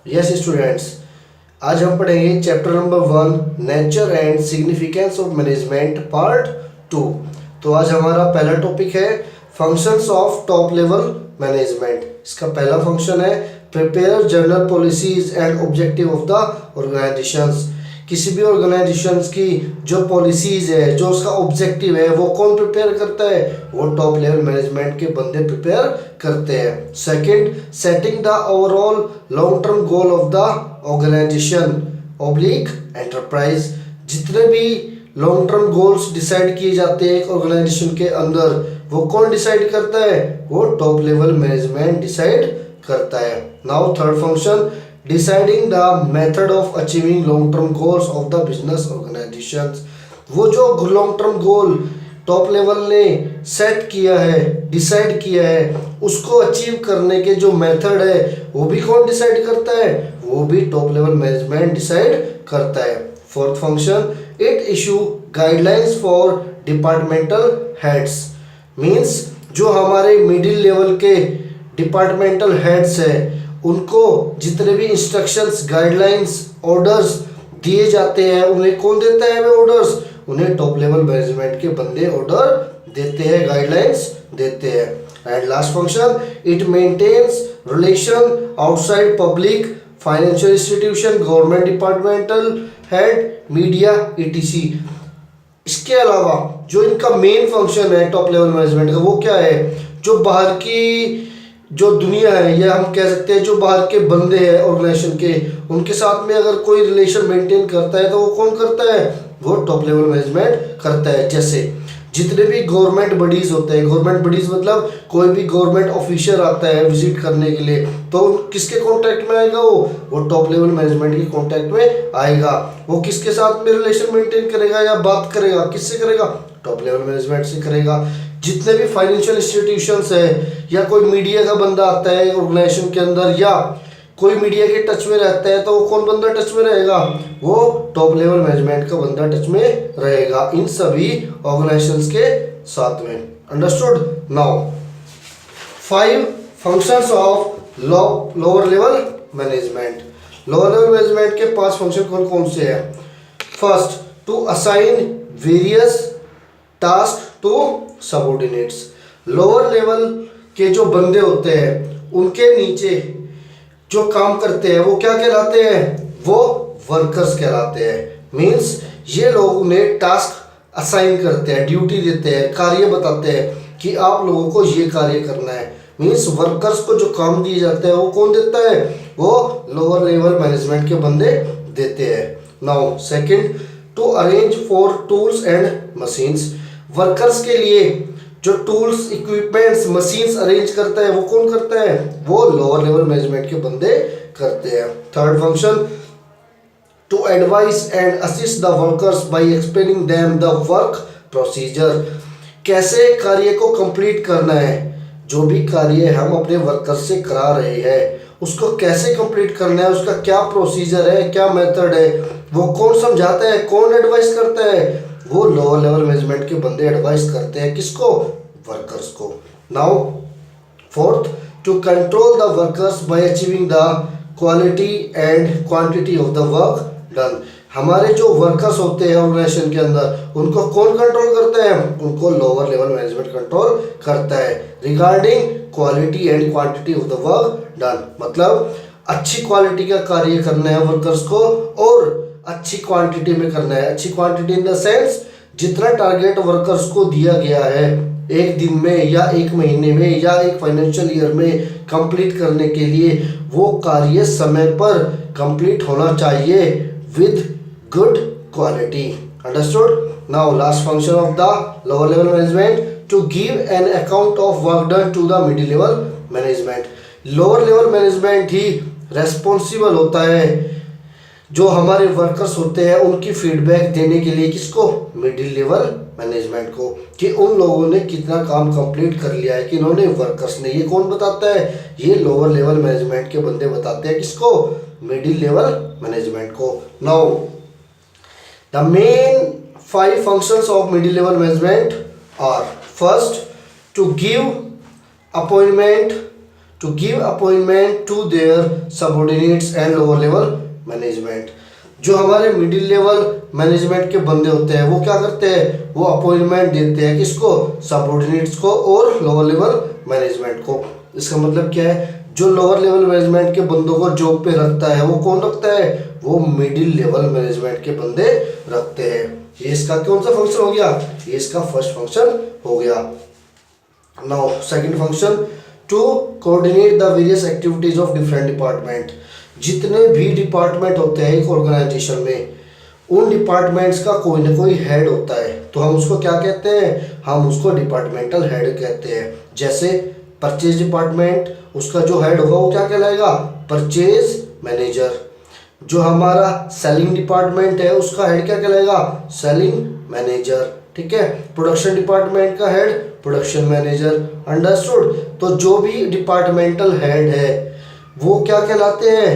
Yes students, आज हम पढ़ेंगे chapter number 1 nature and significance of management part 2। तो आज हमारा पहला टॉपिक है functions of top level management. इसका पहला फंक्शन है prepare general policies and objective of the organisations. किसी भी ऑर्गेनाइजेशंस की जो पॉलिसीज है, जो उसका ऑब्जेक्टिव है, वो कौन प्रिपेयर करता है? वो टॉप लेवल मैनेजमेंट के बंदे प्रिपेयर करते हैं। Second, setting the overall long term goal of the organisation oblique enterprise. जितने भी लॉन्ग टर्म गोल्स डिसाइड किए जाते हैं एक ऑर्गेनाइजेशन के अंदर, वो कौन डिसाइड करता है? वो टॉप लेवल मैनेजमेंट डिसाइड करता है। Now third function, deciding the method of achieving long term goals of the business organisations. वो जो लॉन्ग टर्म गोल टॉप लेवल ने सेट किया है, डिसाइड किया है, उसको अचीव करने के जो मेथड है वो भी कौन डिसाइड करता है? वो भी टॉप लेवल मैनेजमेंट डिसाइड करता है। Fourth function, it issue guidelines for departmental heads. Means जो हमारे मिडिल लेवल के डिपार्टमेंटल हेड्स है, उनको जितने भी इंस्ट्रक्शंस, गाइडलाइंस, ऑर्डर्स दिए जाते हैं, उन्हें कौन देता है? वे ऑर्डर्स उन्हें टॉप लेवल मैनेजमेंट के बंदे ऑर्डर देते हैं, गाइडलाइंस देते हैं। And last function, it maintains relation outside public, financial institution, government departmental head, media etc। इसके अलावा जो इनका मेन फंक्शन है टॉप लेवल मैनेजमेंट का, वो क्या है? जो बाहर की जो दुनिया है, या हम कह सकते हैं जो बाहर के बंदे हैं ऑर्गेनाइजेशन के, उनके साथ में अगर कोई रिलेशन मेंटेन करता है तो वो कौन करता है? वो टॉप लेवल मैनेजमेंट करता है। जैसे जितने भी गवर्नमेंट बॉडीज होते हैं, गवर्नमेंट बॉडीज मतलब कोई भी गवर्नमेंट ऑफिशियल आता है विजिट करने के लिए, तो किसके कांटेक्ट में आएगा? वो टॉप लेवल मैनेजमेंट के कांटेक्ट में आएगा। वो किसके साथ में रिलेशन मेंटेन करेगा या बात करेगा? किससे करेगा? टॉप लेवल मैनेजमेंट से करेगा। जितने भी फाइनेंशियल इंस्टीट्यूशंस है, या कोई मीडिया का बंदा आता है ऑर्गेनाइजेशन के अंदर, या कोई मीडिया के टच में रहता है, तो वो कौन बंदा टच में रहेगा? वो टॉप लेवल मैनेजमेंट का बंदा टच में रहेगा इन सभी ऑर्गेनाइजेशंस के साथ में। Understood? Now 5 functions of lower level management. Lower level management के 5 फंक्शन कौन कौन से हैं? First, to assign various task to subordinates. Lower level के जो बंदे होते हैं, उनके नीचे जो काम करते हैं, वो क्या कहलाते हैं? वो वर्कर्स कहलाते हैं। मींस ये लोग उन्हें टास्क असाइन करते हैं, ड्यूटी देते हैं, कार्य बताते हैं कि आप लोगों को ये कार्य करना है। मींस वर्कर्स को जो काम दिए जाते हैं वो कौन देता है? वो लोअर लेवल मैनेजमेंट के बंदे देते हैं। Now second, to arrange for tools and machines. Workers के लिए जो टूल्स, इक्विपमेंट्स, मशीन्स अरेंज करता है, वो कौन करता है? वो लोअर लेवल मैनेजमेंट के बंदे करते हैं। Third function, to advise and assist the workers by explaining them the work procedure. कैसे कार्य को कंप्लीट करना है? जो भी कार्य हम अपने वर्कर्स से करा रहे हैं, उसको कैसे कंप्लीट करना है, उसका क्या प्रोसीजर है, क्या मेथड है, वो कौन समझाता है, कौन एडवाइस करता है? वो लोअर लेवल मैनेजमेंट के बंदे एडवाइस करते हैं। किसको? वर्कर्स को। Now fourth, to control the workers by achieving the quality and quantity of the work done. हमारे जो वर्कर्स होते हैं ऑर्गेनाइजेशन के अंदर, उनको कौन कंट्रोल करता है? उनको लोअर लेवल मैनेजमेंट कंट्रोल करता है regarding quality and quantity of the work done. मतलब अच्छी क्वालिटी का कार्य करना है वर्कर्स को, और अच्छी क्वांटिटी में करना है। अच्छी क्वांटिटी इन द सेंस, जितना टारगेट वर्कर्स को दिया गया है एक दिन में, या एक महीने में, या एक फाइनेंशियल ईयर में कंप्लीट करने के लिए, वो कार्य समय पर कंप्लीट होना चाहिए with good quality. Understood? Now last function of the lower level management, to give an account of work done to the middle level management. Lower level management ही रेस्पॉन्सिबल होता है जो हमारे वर्कर्स होते हैं उनकी फीडबैक देने के लिए। किसको? मिडिल लेवल मैनेजमेंट को, कि उन लोगों ने कितना काम कंप्लीट कर लिया है, कि इन्होंने, वर्कर्स ने। ये कौन बताता है? ये लोअर लेवल मैनेजमेंट के बंदे बताते हैं। किसको? मिडिल लेवल मैनेजमेंट को। Now the main 5 functions of middle level management are: first, to give appointment to give appointment to their subordinates and lower level management. जो हमारे मिडिल लेवल मैनेजमेंट के बंदे होते हैं वो क्या करते हैं, वो अपॉइंटमेंट देते हैं किसको, सबऑर्डिनेट्स को और लोअर लेवल मैनेजमेंट को। इसका मतलब क्या है, जो लोअर लेवल मैनेजमेंट के बंदों को जॉब पे रखता है वो कौन रखता है, वो मिडिल लेवल मैनेजमेंट के बंदे रखते हैं। ये इसका कौन सा फंक्शन हो गया, ये इसका फर्स्ट फंक्शन हो गया। Now second function, to coordinate the various activities of different department. जितने भी डिपार्टमेंट होते हैं एक ऑर्गेनाइजेशन में, उन डिपार्टमेंट्स का कोई ना कोई हेड होता है, तो हम उसको क्या कहते हैं, हम उसको डिपार्टमेंटल हेड कहते हैं। जैसे परचेज डिपार्टमेंट, उसका जो हेड होगा वो क्या कहलाएगा, परचेज मैनेजर। जो हमारा सेलिंग डिपार्टमेंट है उसका हेड क्या कहलाएगा, सेलिंग मैनेजर। ठीक है, प्रोडक्शन डिपार्टमेंट का हेड प्रोडक्शन मैनेजर। अंडरस्टूड। तो जो भी डिपार्टमेंटल हेड है वो क्या कहलाते हैं,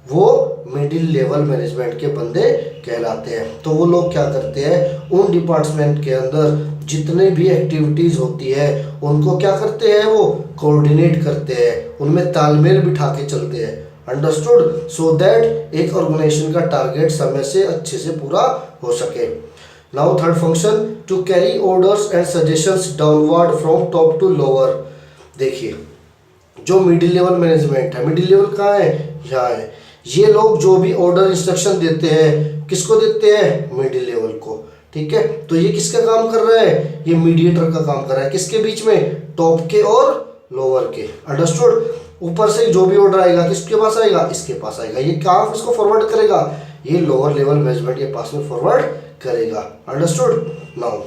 वो मिडिल लेवल मैनेजमेंट के बंदे कहलाते हैं। तो वो लोग क्या करते हैं, उन डिपार्टमेंट के अंदर जितने भी एक्टिविटीज होती है उनको क्या करते हैं, वो कोऑर्डिनेट करते हैं, उनमें तालमेल बिठा के चलते हैं। अंडरस्टूड। सो दैट एक ऑर्गेनाइजेशन का टारगेट समय से अच्छे से पूरा हो सके। Now third function, to carry orders and suggestions downward from top to lower. देखिए, जो मिडिल लेवल मैनेजमेंट है, मिडिल लेवल कहाँ है, यहाँ है। ये लोग जो भी ऑर्डर इंस्ट्रक्शन देते हैं किसको देते हैं, मिडिल लेवल को। ठीक है, तो ये किसका काम कर रहा है, ये मीडिएटर का काम कर रहा है। किसके बीच में, टॉप के और लोअर के। अंडरस्टूड। ऊपर से जो भी ऑर्डर आएगा किसके पास आएगा, इसके पास आएगा। ये कहाँ इसको फॉरवर्ड करेगा, ये लोअर लेवल मैनेजमेंट के पास में फॉरवर्ड करेगा। Understood. Now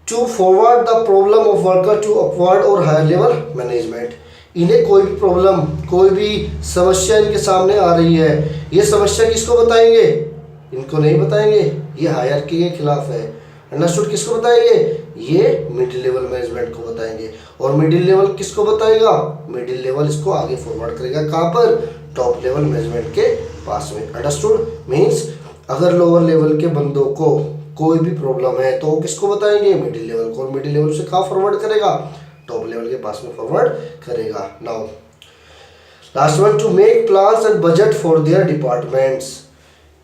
to forward the problem of worker to upward और हायर लेवल मैनेजमेंट। इन्हें कोई भी प्रॉब्लम, कोई भी समस्या इनके सामने आ रही है, ये समस्या किसको बताएंगे, इनको नहीं बताएंगे, ये हायरार्की के खिलाफ है। अंडरस्टूड। किसको बताएंगे, ये मिडिल लेवल मैनेजमेंट को बताएंगे। और मिडिल लेवल किसको बताएगा, मिडिल लेवल इसको आगे फॉरवर्ड करेगा, कहाँ पर, टॉप लेवल मैनेजमेंट के पास में। अंडरस्टूड। मीन्स अगर लोअर लेवल के बंदों को कोई भी प्रॉब्लम है तो किसको बताएंगे, मिडिल लेवल को। मिडिल लेवल से कहाँ फॉरवर्ड करेगा, टॉप लेवल के पास में फॉरवर्ड करेगा। Now last one, to make plans and budget for their departments.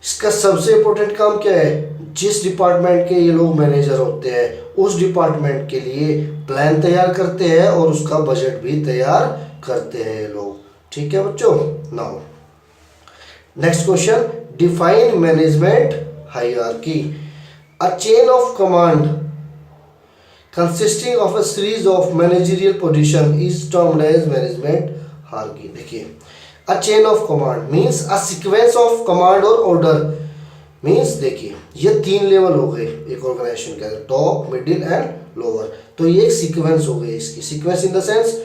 इसका सबसे इंपॉर्टेंट काम क्या है, जिस डिपार्टमेंट के ये लोग मैनेजर होते हैं उस डिपार्टमेंट के लिए प्लान तैयार करते हैं और उसका बजट भी तैयार करते हैं ये लोग। ठीक है बच्चों। Now next question, define management hierarchy. A chain of command consisting of a series of managerial position is termed as management hierarchy. देखिए, a chain of command means a sequence of command or order means, देखिए ये तीन level हो गए एक organisation के अंदर, top middle and lower. तो ये एक सीक्वेंस हो गई इसकी। Sequence in the sense,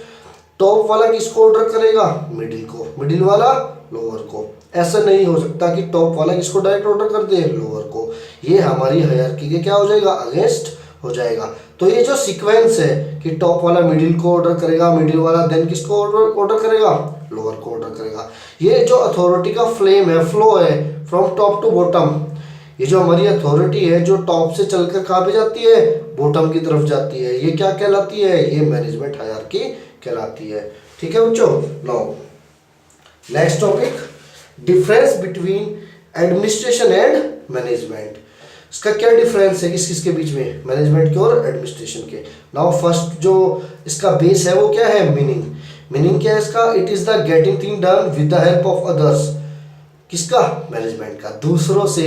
top वाला किसको ऑर्डर करेगा, मिडिल को, मिडिल वाला लोअर को। ऐसा नहीं हो सकता कि टॉप वाला किसको डायरेक्ट ऑर्डर कर दे, लोअर को। ये हमारी हायरार्की के क्या हो जाएगा, अगेंस्ट हो जाएगा। तो ये जो सीक्वेंस है कि टॉप वाला मिडिल को ऑर्डर करेगा, मिडिल वाला देन किसको ऑर्डर करेगा, लोअर को ऑर्डर करेगा। ये जो अथॉरिटी का फ्लेम है, फ्लो है फ्रॉम टॉप टू बॉटम, ये जो हमारी अथॉरिटी है जो टॉप से चलकर कहाँ पे जाती है, बॉटम की तरफ जाती है, ये क्या कहलाती है, ये मैनेजमेंट हायरार्की कहलाती है। ठीक है बच्चों। Now next topic, difference between administration and management. इसका क्या डिफरेंस है किस किस के बीच में, मैनेजमेंट के और एडमिनिस्ट्रेशन के। नाउ फर्स्ट जो इसका बेस है वो क्या है, मीनिंग। मीनिंग क्या है इसका, it is the getting thing done with the help of others. किसका, मैनेजमेंट का। दूसरों से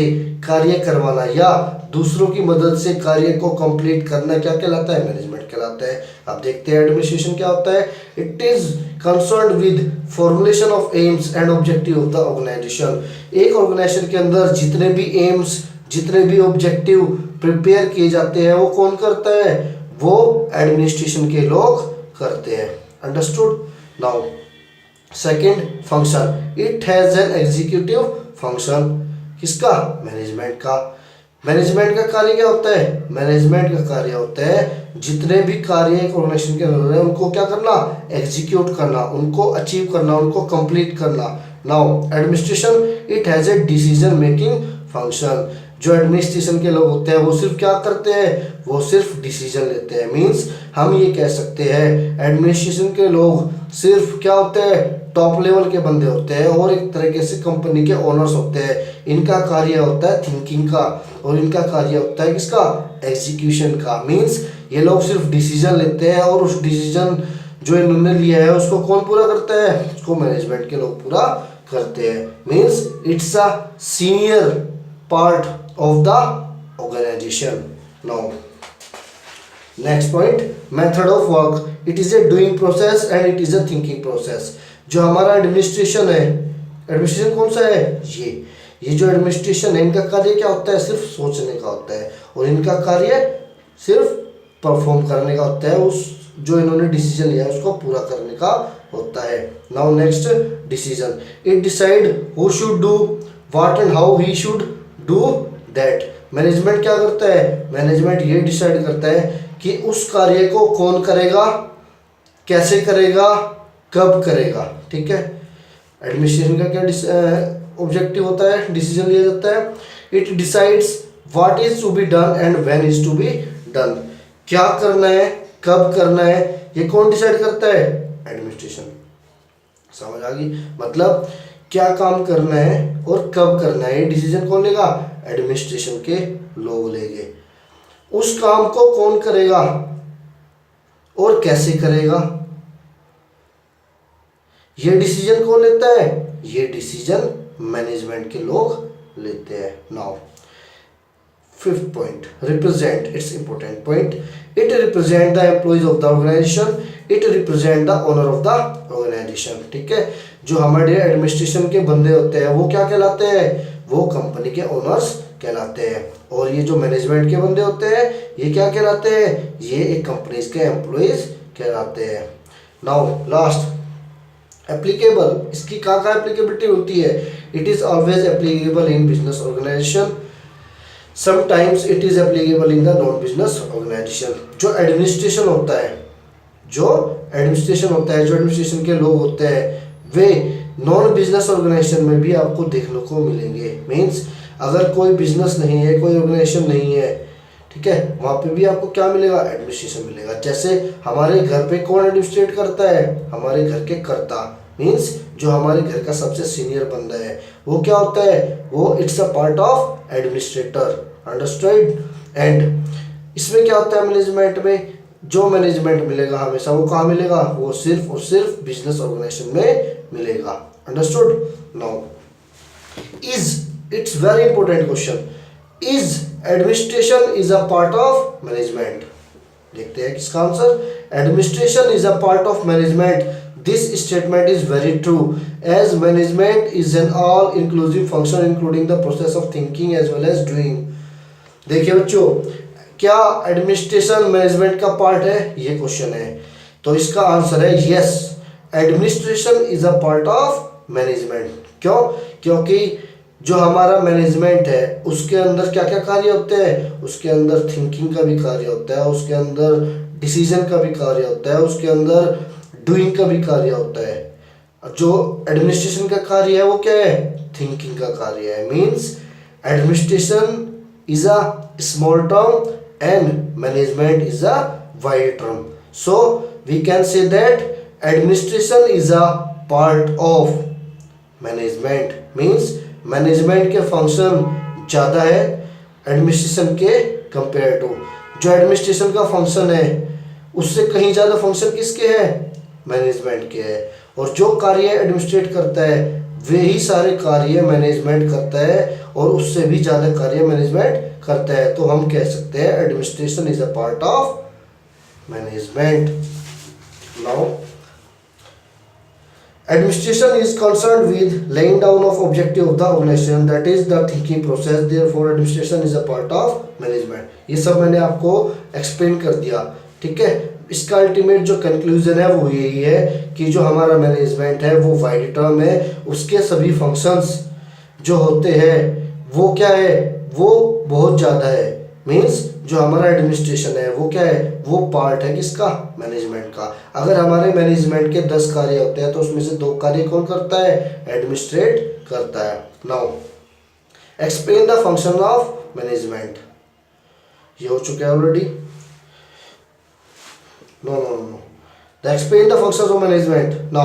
कार्य करवाना या दूसरों की मदद से कार्य को कंप्लीट करना क्या कहलाता है, मैनेजमेंट कहलाता है। अब देखते हैं एडमिनिस्ट्रेशन क्या होता है। It is concerned with formulation of aims and objective of the organisation. एक ऑर्गेनाइजेशन के अंदर जितने भी एम्स, जितने भी ऑब्जेक्टिव प्रिपेयर किए जाते हैं वो कौन करता है, वो एडमिनिस्ट्रेशन के लोग करते हैं। Understood. Now second function, it has an executive function. किसका, मैनेजमेंट का। मैनेजमेंट का कार्य क्या होता है, मैनेजमेंट का कार्य होता है जितने भी कार्य एक ऑर्गेनाइजेशन के अंदर है उनको क्या करना, एग्जीक्यूट करना, उनको अचीव करना, उनको कंप्लीट करना। Now administration, it has a decision making function. जो एडमिनिस्ट्रेशन के लोग होते हैं वो सिर्फ क्या करते हैं, वो सिर्फ डिसीजन लेते हैं। मींस हम ये कह सकते हैं एडमिनिस्ट्रेशन के लोग सिर्फ क्या होते हैं, टॉप लेवल के बंदे होते हैं और एक तरीके से कंपनी के ओनर्स होते हैं। इनका कार्य होता है थिंकिंग का और इनका कार्य होता है किसका, एग्जीक्यूशन का। मींस ये लोग सिर्फ डिसीजन लेते हैं और उस डिसीजन जो इन्होंने लिया है उसको कौन पूरा करता है, उसको मैनेजमेंट के लोग पूरा करते हैं। Means it's a senior part of the organisation. Now next point, method of work. It is a doing process and it is a thinking process. जो हमारा एडमिनिस्ट्रेशन है, एडमिनिस्ट्रेशन कौन सा है, ये जो एडमिनिस्ट्रेशन है इनका कार्य क्या होता है, सिर्फ सोचने का होता है और इनका कार्य सिर्फ परफॉर्म करने का होता है, उस जो इन्होंने डिसीजन लिया है उसको पूरा करने का होता है। Now next, decision. It decide who should do what and how he should do that. Management क्या करता है, मैनेजमेंट ये डिसाइड करता है कि उस कार्य को कौन करेगा, कैसे करेगा, कब करेगा। ठीक है, एडमिनिस्ट्रेशन का क्या ऑब्जेक्टिव होता है, डिसीजन लिया जाता है। It decides what is to be done and when is to be done. क्या करना है, कब करना है, ये कौन डिसाइड करता है, एडमिनिस्ट्रेशन। समझ आ गई, मतलब क्या काम करना है और कब करना है ये डिसीजन कौन लेगा, एडमिनिस्ट्रेशन के लोग लेंगे। उस काम को कौन करेगा और कैसे करेगा, ये डिसीजन कौन लेता है, ये डिसीजन मैनेजमेंट के लोग लेते हैं। Now fifth point, represent. It's important point. It represent the employees of the organisation, it represent the owner of the organisation. ठीक है, जो हमारे एडमिनिस्ट्रेशन के बंदे होते हैं वो क्या कहलाते हैं, वो कंपनी के ओनर्स कहलाते हैं। और ये जो मैनेजमेंट के बंदे होते हैं ये क्या कहलाते हैं, ये एक कंपनीज के एम्प्लॉइज कहलाते हैं। Now last, applicable. इसकी कहाँ एप्लीकेबिलिटी होती है, it is always applicable in business organisation, sometimes it is applicable in the non business organisation. जो एडमिनिस्ट्रेशन होता है, जो एडमिनिस्ट्रेशन के लोग होते हैं वे नॉन बिजनेस ऑर्गेनाइजेशन में भी आपको देखने को मिलेंगे। मीन्स अगर कोई बिजनेस नहीं है, कोई ऑर्गेनाइजेशन नहीं है, ठीक है, वहाँ पे भी आपको क्या मिलेगा, एडमिनिस्ट्रेशन मिलेगा। जैसे हमारे घर पे कौन एडमिनिस्ट्रेट करता है, हमारे घर के कर्ता। मीन्स जो हमारे घर का सबसे सीनियर बंदा है वो क्या होता है, वो it's a part of administrator. Understood. And इसमें क्या होता है, मैनेजमेंट में जो मैनेजमेंट मिलेगा हमेशा वो कहाँ मिलेगा, वो सिर्फ और सिर्फ बिजनेस ऑर्गेनाइजेशन में मिलेगा। Understood. Now it's very important question, is administration is a part of management. देखते हैं किसका answer, administration is a part of management. This statement is very true as management is an all inclusive function including the process of thinking as well as doing. देखिए बच्चों, क्या administration management का part है, ये question है, तो इसका answer है yes, administration is a part of management. क्यों, क्योंकि जो हमारा मैनेजमेंट है उसके अंदर क्या क्या कार्य होते हैं, उसके अंदर थिंकिंग का भी कार्य होता है, उसके अंदर डिसीजन का भी कार्य होता है, उसके अंदर डूइंग का भी कार्य होता है। जो एडमिनिस्ट्रेशन का कार्य है वो क्या है, थिंकिंग का कार्य है। Means administration is a small term and management is a wide term. So we can say that administration is a part of management. Means management के function ज़्यादा है administration के compare to। जो administration का function है उससे कहीं ज़्यादा function किसके है, management के है। और जो कार्य administrate करता है वे ही सारे कार्य मैनेजमेंट करता है और उससे भी ज़्यादा कार्य मैनेजमेंट करता है। तो हम कह सकते हैं administration is a part of management. Now administration is concerned with laying down of objective of the organisation, that is the thinking process, therefore administration is a part of management. ये सब मैंने आपको एक्सप्लेन कर दिया। ठीक है, इसका ultimate जो कंक्लूजन है वो यही है कि जो हमारा मैनेजमेंट है वो वाइड टर्म है, उसके सभी फंक्शंस जो होते हैं वो क्या है, वो बहुत ज़्यादा है। मीन्स जो हमारा एडमिनिस्ट्रेशन है वो क्या है, वो पार्ट है किसका, मैनेजमेंट का। अगर हमारे मैनेजमेंट के 10 कार्य होते हैं तो उसमें से 2 कार्य कौन करता है, एडमिनिस्ट्रेट करता है। Now explain the function of management, ये हो चुका है already. No explain the functions of management. Now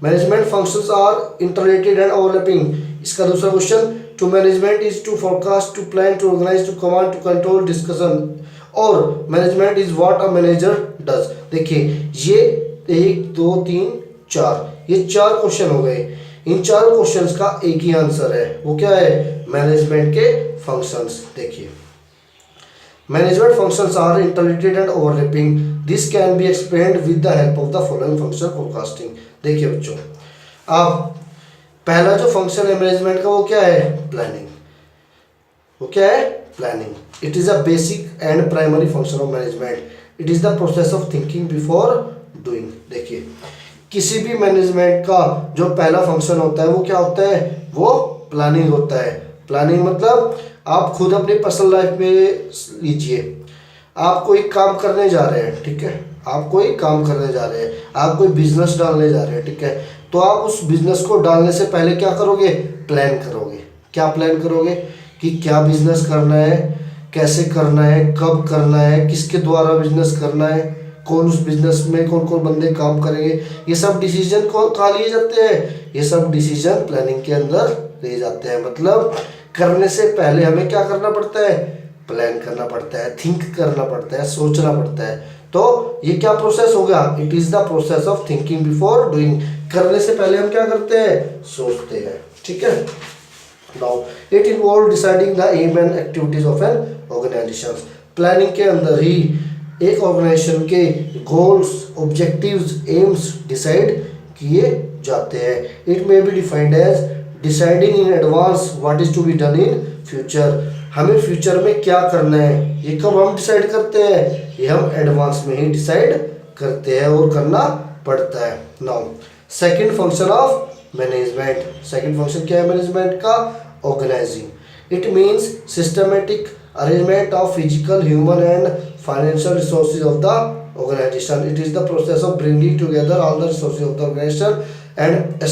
management functions are interrelated and overlapping. इसका दूसरा question, to management is to forecast, to plan, to organize, to command, to control, discussion, और management is what a manager does. देखिए ये 1 2 3 4, ये 4 question हो गए। इन 4 questions का एक ही आंसर है, वो क्या है? मैनेजमेंट के फंक्शंस। देखिए management functions are interrelated and overlapping. This can be explained with the help of the following function forecasting. देखिए बच्चों, अब पहला जो फंक्शन है मैनेजमेंट का वो क्या है? प्लानिंग। वो क्या है? Planning. It is a basic and primary function of management. It is the process of thinking before doing. देखिए किसी भी मैनेजमेंट का जो पहला फंक्शन होता है वो क्या होता है? वो प्लानिंग होता है। प्लानिंग मतलब आप खुद अपनी पर्सनल लाइफ में लीजिए, आप कोई काम करने जा रहे हैं, ठीक है, आप कोई काम करने जा रहे हैं, आप कोई बिजनेस डालने जा रहे हैं, ठीक है, तो आप उस बिजनेस को डालने से पहले क्या करोगे? प्लान करोगे। क्या प्लान करोगे? कि क्या बिजनेस करना है, कैसे करना है, कब करना है, किसके द्वारा बिजनेस करना है, कौन उस बिजनेस में कौन कौन बंदे काम करेंगे, ये सब डिसीजन को कहाँ लिए जाते हैं? ये सब डिसीजन प्लानिंग के अंदर लिए जाते हैं। मतलब करने से पहले हमें क्या करना पड़ता है? प्लान करना पड़ता है, थिंक करना पड़ता है, सोचना पड़ता है। तो ये क्या प्रोसेस होगा? It is the process of thinking before doing. करने से पहले हम क्या करते हैं? सोचते हैं, ठीक है। Now it involve deciding the aim and activities of an organisation. Planning के अंदर ही एक ऑर्गेनाइजेशन के गोल्स, ऑब्जेक्टिव्स, एम्स डिसाइड किए जाते हैं। It may be defined as deciding in advance what is to be done in future. हमें future में क्या करना है, ये कब हम डिसाइड करते हैं? ये हम एडवांस में ही डिसाइड करते हैं और करना पड़ता है। Now second function of management. Second function क्या है मैनेजमेंट का? Organising. It means systematic arrangement of physical, human and financial resources of the organization. It is the process of bringing together all the resources of the organization and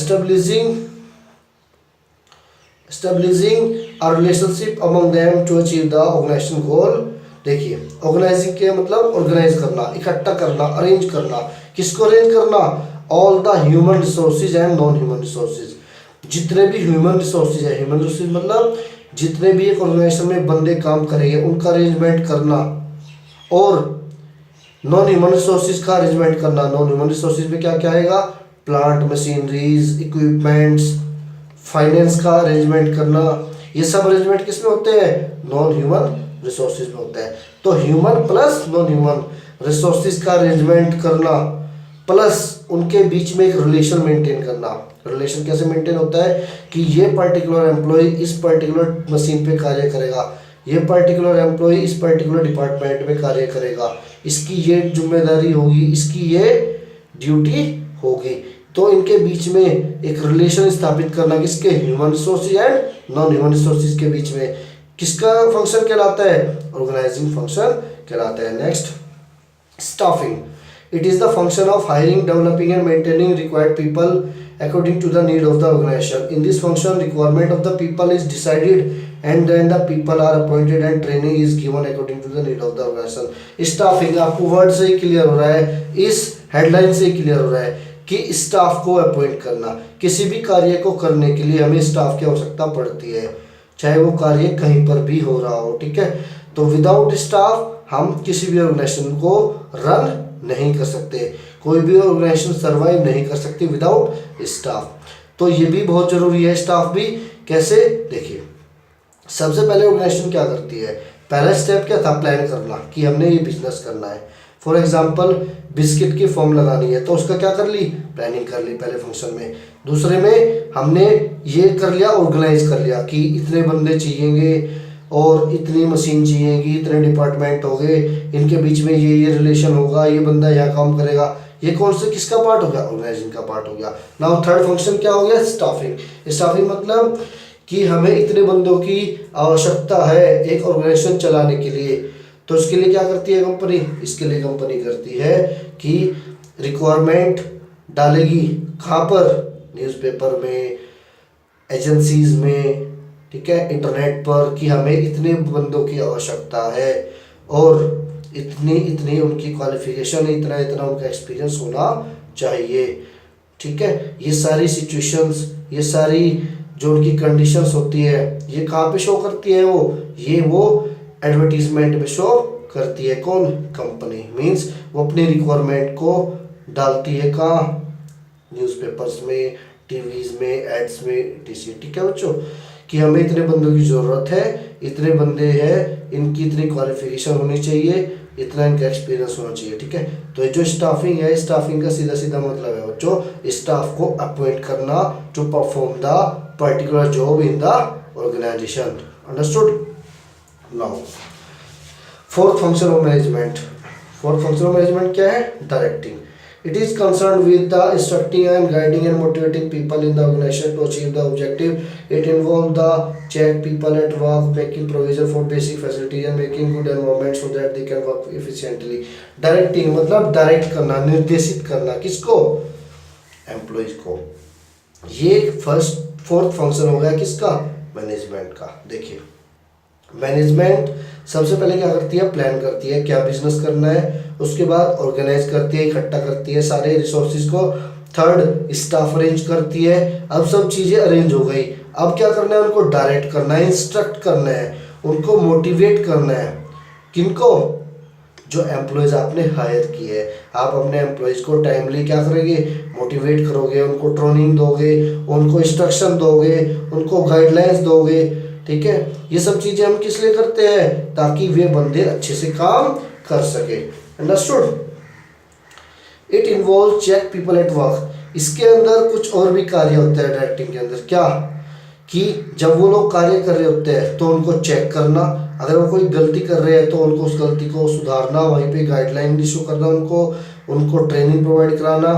establishing a relationship among them to achieve the organization goal. देखिए organising के मतलब organise करना, इकट्ठा करना, arrange करना। किसको arrange करना? All the human resources and non human resources. जितने भी ह्यूमन रिसोर्सेज है, ह्यूमन रिसोर्सेज मतलब जितने भी एक ऑर्गेनाइजेशन में बंदे काम करेंगे उनका अरेंजमेंट करना, और नॉन ह्यूमन रिसोर्सेज का अरेंजमेंट करना। नॉन ह्यूमन रिसोर्सेज में क्या क्या आएगा? प्लांट, मशीनरीज, इक्विपमेंट्स, फाइनेंस का अरेंजमेंट करना। ये सब अरेंजमेंट किस में होते हैं? नॉन ह्यूमन रिसोर्सेज में होता है। तो human plus non human resources का अरेंजमेंट करना प्लस उनके बीच में एक रिलेशन मेंटेन करना। रिलेशन कैसे मेंटेन होता है? कि ये पर्टिकुलर एम्प्लॉय इस पर्टिकुलर मशीन पे कार्य करेगा, ये पर्टिकुलर एम्प्लॉय इस पर्टिकुलर डिपार्टमेंट में कार्य करेगा, इसकी ये जिम्मेदारी होगी, इसकी ये ड्यूटी होगी। तो इनके बीच में एक रिलेशन स्थापित करना, किसके? Human resources and non human resources के बीच में। किसका फंक्शन कहलाता है? ऑर्गेनाइजिंग फंक्शन कहलाता है। Next, staffing. It is the function of hiring, developing and maintaining required people according to the need of the organization. In this function, requirement of the people is decided and then the people are appointed and training is given according to the need of the organization. Staffing आपको word से ही clear हो रहा है, इस headline से ही clear हो रहा है कि स्टाफ को अपॉइंट करना। किसी भी कार्य को करने के लिए हमें स्टाफ की आवश्यकता पड़ती है, चाहे वो कार्य कहीं पर भी हो रहा हो, ठीक है। तो विदाउट स्टाफ हम किसी भी ऑर्गेनाइजेशन को रन नहीं कर सकते, कोई भी ऑर्गेनाइजेशन सर्वाइव नहीं कर सकती विदाउट स्टाफ। तो ये भी बहुत जरूरी है, स्टाफ भी। कैसे? देखिए सबसे पहले ऑर्गेनाइजेशन क्या करती है? पहला स्टेप क्या था? प्लान करना कि हमने ये बिजनेस करना है। फॉर एग्जांपल बिस्किट की फॉर्म लगानी है, तो उसका क्या कर ली? प्लानिंग कर ली पहले फंक्शन में। दूसरे में हमने ये कर लिया, ऑर्गेनाइज कर लिया कि इतने बंदे चाहिएंगे और इतनी मशीन चाहिएगी, इतने डिपार्टमेंट हो गए, इनके बीच में ये रिलेशन होगा, ये बंदा यहाँ काम करेगा। ये कौन से किसका पार्ट हो गया? ऑर्गेनाइजिंग का पार्ट हो गया। नाउ थर्ड फंक्शन क्या हो गया? स्टाफिंग। स्टाफिंग मतलब कि हमें इतने बंदों की आवश्यकता है एक ऑर्गेनाइजेशन चलाने के लिए। तो इसके लिए क्या करती है कंपनी? इसके लिए कंपनी करती है कि रिक्वायरमेंट डालेगी कहाँ पर? न्यूज़पेपर में, एजेंसीज में, ठीक है, इंटरनेट पर कि हमें इतने बंदों की आवश्यकता है और इतनी इतनी उनकी क्वालिफिकेशन, इतना इतना उनका एक्सपीरियंस होना चाहिए। ठीक है, ये सारी सिचुएशंस, ये सारी जो उनकी कंडीशंस होती है, ये कहाँ पे शो करती है? वो एडवर्टीजमेंट में शो करती है। कौन? कंपनी। मीन्स वो अपनी रिक्वायरमेंट को डालती है कहाँ? न्यूज़पेपर्स में, टीवीज में, एड्स में, टीसी। ठीक है बच्चों, कि हमें इतने बंदों की ज़रूरत है, इतने बंदे हैं, इनकी इतनी क्वालिफिकेशन होनी चाहिए, इतना इनका एक्सपीरियंस होना चाहिए। ठीक है, तो ये जो स्टाफिंग है, स्टाफिंग का सीधा सीधा मतलब है बच्चों स्टाफ को अपॉइंट करना to perform the particular job in the organisation. Understood? Now fourth function of management. Fourth function of management क्या है? Directing. It is concerned with the instructing and guiding and motivating people in the organization to achieve the objective. It involves the check people at work, making provision for basic facilities and making good environment so that they can work efficiently. Directing मतलब direct करना, निर्देशित करना, किसको? Employees को। ये fourth function हो गया किसका? मैनेजमेंट का। देखिए, मैनेजमेंट सबसे पहले क्या करती है? प्लान करती है क्या बिजनेस करना है, उसके बाद ऑर्गेनाइज करती है, इकट्ठा करती है सारे रिसोर्सेज को, थर्ड स्टाफ अरेंज करती है। अब सब चीज़ें अरेंज हो गई, अब क्या करना है? उनको डायरेक्ट करना है, इंस्ट्रक्ट करना है, उनको मोटिवेट करना है। किनको? जो एम्प्लॉयज़ आपने हायर किए हैं। आप अपने एम्प्लॉयज़ को टाइमली क्या करेंगे? मोटिवेट करोगे, उनको ट्रेनिंग दोगे, उनको इंस्ट्रक्शन दोगे, उनको गाइडलाइंस दोगे। ठीक है, ये सब चीज़ें हम किस लिए करते हैं? ताकि वे बंदे अच्छे से काम कर सके। Understood? It involve check people at work. इसके अंदर कुछ और भी कार्य होते हैं डायरेक्टिंग के अंदर। क्या? कि जब वो लोग कार्य कर रहे होते हैं तो उनको चेक करना, अगर वो कोई गलती कर रहे हैं तो उनको उस गलती को सुधारना, वहीं पे गाइडलाइन इशू करना, उनको ट्रेनिंग प्रोवाइड कराना,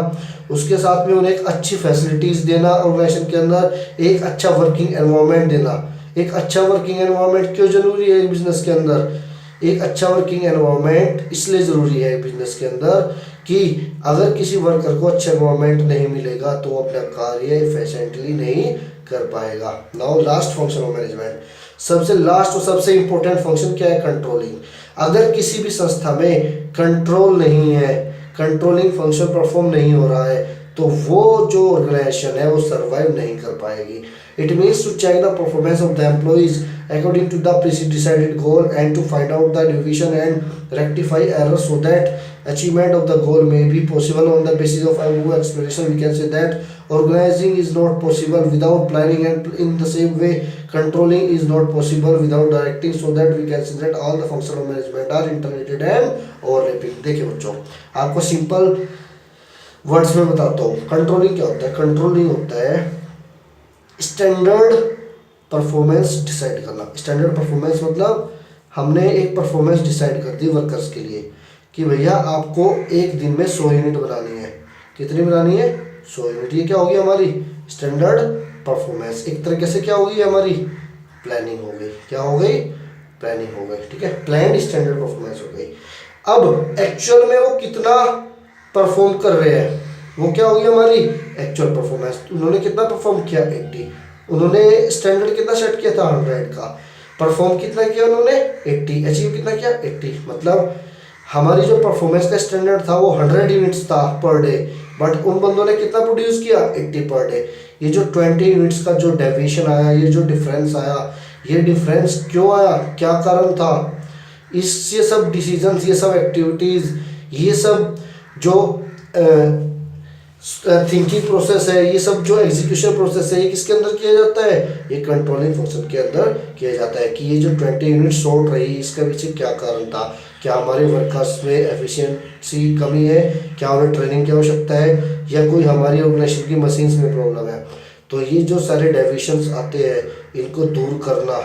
उसके साथ में उन्हें एक अच्छी फैसिलिटीज़ देना, ऑर्गेनाइजेशन के अंदर एक अच्छा वर्किंग एनवायरनमेंट देना। एक अच्छा वर्किंग एनवायरनमेंट क्यों जरूरी है बिजनेस के अंदर? एक अच्छा वर्किंग एनवायरनमेंट इसलिए ज़रूरी है बिजनेस के अंदर कि अगर किसी वर्कर को अच्छा एनवायरनमेंट नहीं मिलेगा तो वो अपना कार्य एफिशिएंटली नहीं कर पाएगा। Now last function of management, सबसे लास्ट और सबसे इंपॉर्टेंट फंक्शन क्या है? कंट्रोलिंग। अगर किसी भी संस्था में कंट्रोल नहीं है, कंट्रोलिंग फंक्शन परफॉर्म नहीं हो रहा है, तो वो जो ऑर्गेनाइजेशन है वो सर्वाइव नहीं कर पाएगी। It means to check the performance of the employees according to the pre-decided goal and to find out the deviation and rectify errors so that achievement of the goal may be possible. On the basis of our explanation, we can say that organizing is not possible without planning, and in the same way, controlling is not possible without directing. So that we can say that all the functions of management are interrelated and overlapping. देखिए बच्चों, आपको simple words में बताता हूँ। Controlling क्या होता है? Controlling होता है स्टैंडर्ड परफॉर्मेंस डिसाइड करना। स्टैंडर्ड परफॉर्मेंस मतलब हमने एक परफॉर्मेंस डिसाइड कर दी वर्कर्स के लिए कि भैया आपको एक दिन में 100 यूनिट बनानी है। कितनी बनानी है? 100 यूनिट। ये क्या होगी? हमारी स्टैंडर्ड परफॉर्मेंस। एक तरीके से क्या होगी? हमारी प्लानिंग हो गई। क्या हो गई? प्लानिंग हो गई। ठीक है, प्लान्ड स्टैंडर्ड परफॉर्मेंस हो गई। अब एक्चुअल में वो कितना परफॉर्म कर रहे हैं, वो क्या होगी? हमारी एक्चुअल परफॉर्मेंस। उन्होंने कितना परफॉर्म किया? 80। उन्होंने स्टैंडर्ड कितना सेट किया था? 100 का। परफॉर्म कितना किया उन्होंने? 80। अचीव कितना किया? 80। मतलब हमारी जो परफॉर्मेंस का स्टैंडर्ड था वो 100 यूनिट्स था पर डे, बट उन बंदों ने कितना प्रोड्यूस किया? 80 पर डे। ये जो 20 यूनिट्स का जो डेविएशन आया, ये जो डिफरेंस आया, ये डिफरेंस क्यों आया? क्या कारण था? ये सब डिसीजंस, ये सब एक्टिविटीज़, ये सब जो थिंकिंग प्रोसेस है, ये सब जो एग्जीक्यूशन प्रोसेस है, ये किसके अंदर किया जाता है? ये कंट्रोलिंग फंक्शन के अंदर किया जाता है कि ये जो 20 यूनिट शॉर्ट रही, इसके पीछे क्या कारण था? क्या हमारे वर्कर्स में एफिशिएंसी कमी है? क्या उन्हें ट्रेनिंग की आवश्यकता है? या कोई हमारी ऑर्गेनाइजेशन की मशीन्स में प्रॉब्लम है? तो ये जो सारे डेविएशंस आते हैं, इनको दूर करना,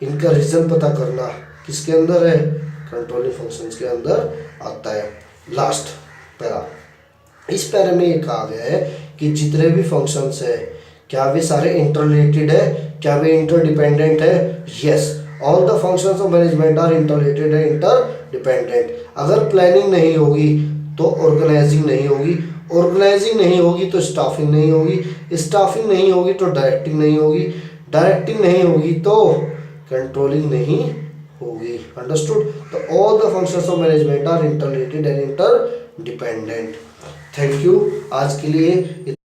इनका रीज़न पता करना किसके अंदर है? कंट्रोलिंग फंक्शंस के अंदर आता है। लास्ट पैरा, इस पैरे में ये कहा गया है कि जितने भी फंक्शंस है क्या वे सारे इंटररिलेटेड है? क्या वे इंटरडिपेंडेंट है? Yes, all the functions of management are interrelated है, इंटरडिपेंडेंट। अगर प्लानिंग नहीं होगी तो ऑर्गेनाइजिंग नहीं होगी, ऑर्गेनाइजिंग नहीं होगी तो स्टाफिंग नहीं होगी, स्टाफिंग नहीं होगी तो डायरेक्टिंग नहीं होगी, डायरेक्टिंग नहीं होगी तो कंट्रोलिंग नहीं होगी। अंडरस्टूड। तो all the functions of management are interrelated and interdependent. Thank you. आज के लिए